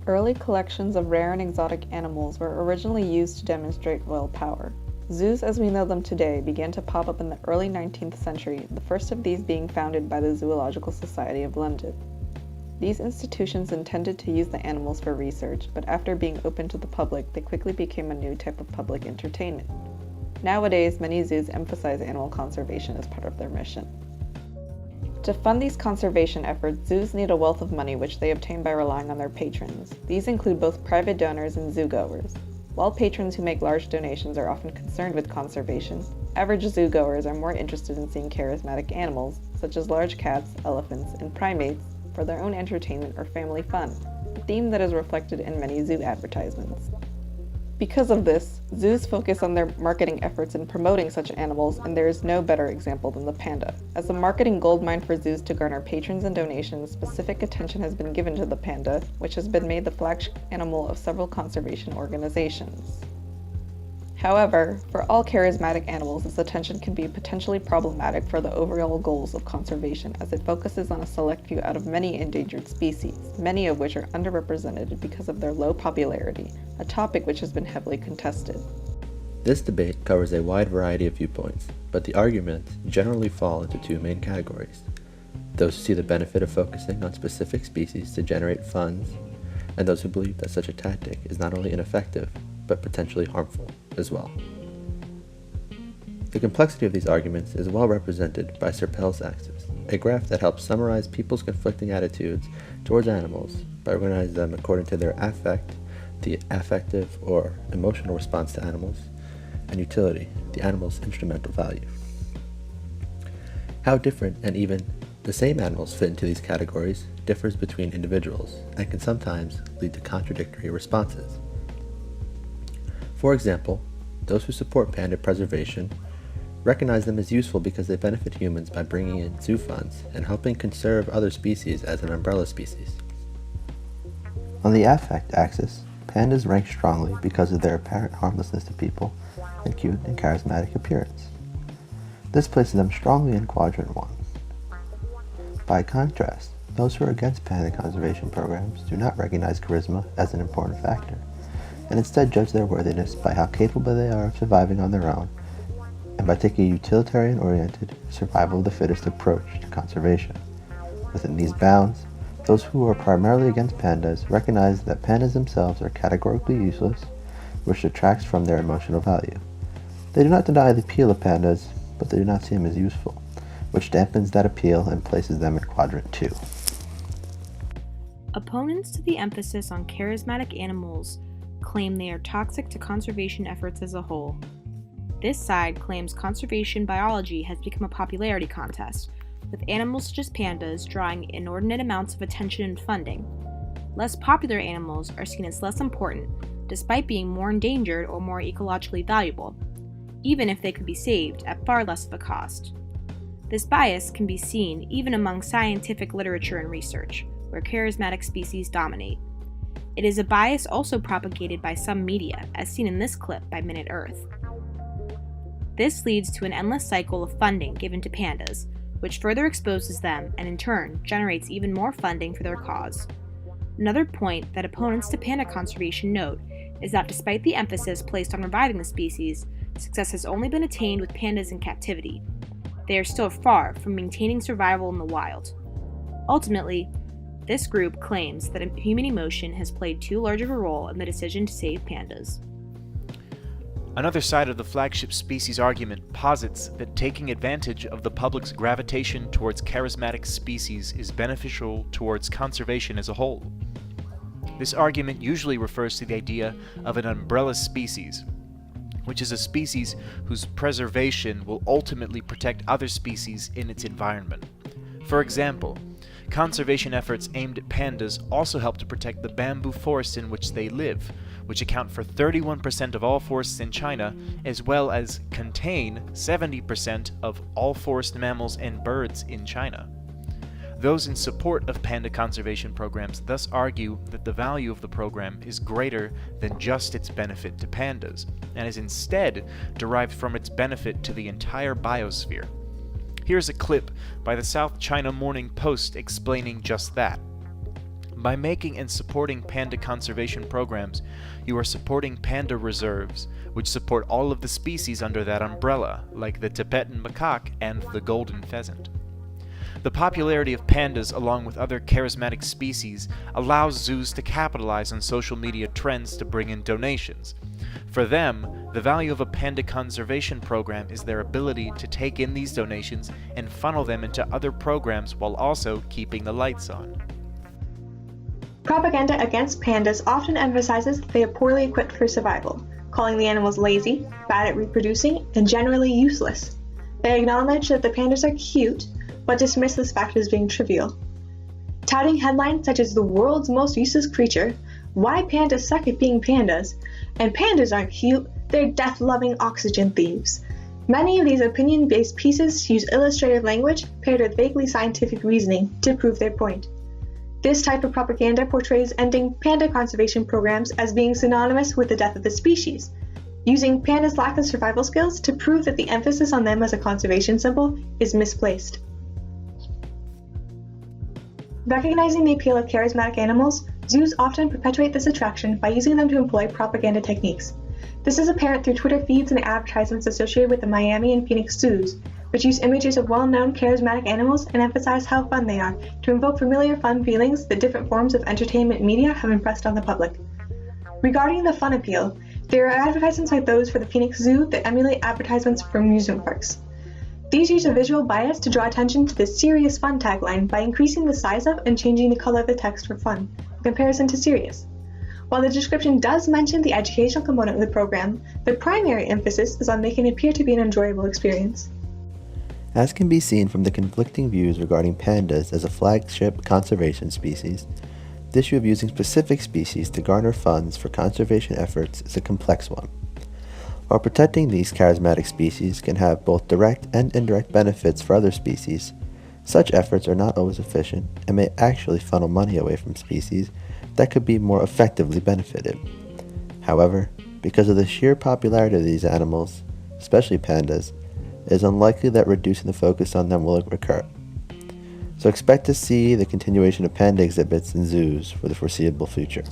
Early collections of rare and exotic animals were originally used to demonstrate royal power. Zoos as we know them today began to pop up in the early 19th century, the first of these being founded by the Zoological Society of London. These institutions intended to use the animals for research, but after being open to the public, they quickly became a new type of public entertainment. Nowadays, many zoos emphasize animal conservation as part of their mission. To fund these conservation efforts, zoos need a wealth of money which they obtain by relying on their patrons. These include both private donors and zoo-goers. While patrons who make large donations are often concerned with conservation, average zoo-goers are more interested in seeing charismatic animals, such as large cats, elephants, and primates, for their own entertainment or family fun, a theme that is reflected in many zoo advertisements. Because of this, zoos focus on their marketing efforts in promoting such animals, and there is no better example than the panda. As a marketing goldmine for zoos to garner patrons and donations, specific attention has been given to the panda, which has been made the flagship animal of several conservation organizations. However, for all charismatic animals, this attention can be potentially problematic for the overall goals of conservation, as it focuses on a select few out of many endangered species, many of which are underrepresented because of their low popularity, a topic which has been heavily contested. This debate covers a wide variety of viewpoints, but the arguments generally fall into two main categories: those who see the benefit of focusing on specific species to generate funds, and those who believe that such a tactic is not only ineffective, but potentially harmful as well. The complexity of these arguments is well represented by Serpell's axis, a graph that helps summarize people's conflicting attitudes towards animals by organizing them according to their affect, the affective or emotional response to animals, and utility, the animal's instrumental value. How different and even the same animals fit into these categories differs between individuals and can sometimes lead to contradictory responses. For example, those who support panda preservation recognize them as useful because they benefit humans by bringing in zoo funds and helping conserve other species as an umbrella species. On the affect axis, pandas rank strongly because of their apparent harmlessness to people and cute and charismatic appearance. This places them strongly in quadrant 1. By contrast, those who are against panda conservation programs do not recognize charisma as an important factor, and instead judge their worthiness by how capable they are of surviving on their own, and by taking a utilitarian-oriented, survival of the fittest approach to conservation. Within these bounds, those who are primarily against pandas recognize that pandas themselves are categorically useless, which detracts from their emotional value. They do not deny the appeal of pandas, but they do not see them as useful, which dampens that appeal and places them in quadrant 2. Opponents to the emphasis on charismatic animals claim they are toxic to conservation efforts as a whole. This side claims conservation biology has become a popularity contest, with animals such as pandas drawing inordinate amounts of attention and funding. Less popular animals are seen as less important, despite being more endangered or more ecologically valuable, even if they could be saved at far less of a cost. This bias can be seen even among scientific literature and research, where charismatic species dominate. It is a bias also propagated by some media, as seen in this clip by Minute Earth. This leads to an endless cycle of funding given to pandas, which further exposes them and in turn generates even more funding for their cause. Another point that opponents to panda conservation note is that despite the emphasis placed on reviving the species, success has only been attained with pandas in captivity. They are still far from maintaining survival in the wild. Ultimately, this group claims that human emotion has played too large of a role in the decision to save pandas. Another side of the flagship species argument posits that taking advantage of the public's gravitation towards charismatic species is beneficial towards conservation as a whole. This argument usually refers to the idea of an umbrella species, which is a species whose preservation will ultimately protect other species in its environment. For example, conservation efforts aimed at pandas also help to protect the bamboo forests in which they live, which account for 31% of all forests in China, as well as contain 70% of all forest mammals and birds in China. Those in support of panda conservation programs thus argue that the value of the program is greater than just its benefit to pandas, and is instead derived from its benefit to the entire biosphere. Here's a clip by the South China Morning Post explaining just that. By making and supporting panda conservation programs, you are supporting panda reserves, which support all of the species under that umbrella, like the Tibetan macaque and the golden pheasant. The popularity of pandas, along with other charismatic species, allows zoos to capitalize on social media trends to bring in donations. For them, the value of a panda conservation program is their ability to take in these donations and funnel them into other programs while also keeping the lights on. Propaganda against pandas often emphasizes that they are poorly equipped for survival, calling the animals lazy, bad at reproducing, and generally useless. They acknowledge that the pandas are cute, but dismiss this fact as being trivial. Touting headlines such as "the world's most useless creature," "why pandas suck at being pandas," and "pandas aren't cute, they're death-loving oxygen thieves." Many of these opinion-based pieces use illustrative language paired with vaguely scientific reasoning to prove their point. This type of propaganda portrays ending panda conservation programs as being synonymous with the death of the species, using pandas' lack of survival skills to prove that the emphasis on them as a conservation symbol is misplaced. Recognizing the appeal of charismatic animals, zoos often perpetuate this attraction by using them to employ propaganda techniques. This is apparent through Twitter feeds and advertisements associated with the Miami and Phoenix zoos, which use images of well-known charismatic animals and emphasize how fun they are to invoke familiar fun feelings that different forms of entertainment media have impressed on the public. Regarding the fun appeal, there are advertisements like those for the Phoenix Zoo that emulate advertisements for amusement parks. These use a visual bias to draw attention to the serious fun tagline by increasing the size of and changing the color of the text for fun, in comparison to serious. While the description does mention the educational component of the program, the primary emphasis is on making it appear to be an enjoyable experience. As can be seen from the conflicting views regarding pandas as a flagship conservation species, the issue of using specific species to garner funds for conservation efforts is a complex one. While protecting these charismatic species can have both direct and indirect benefits for other species, such efforts are not always efficient and may actually funnel money away from species that could be more effectively benefited. However, because of the sheer popularity of these animals, especially pandas, it is unlikely that reducing the focus on them will recur. So expect to see the continuation of panda exhibits in zoos for the foreseeable future.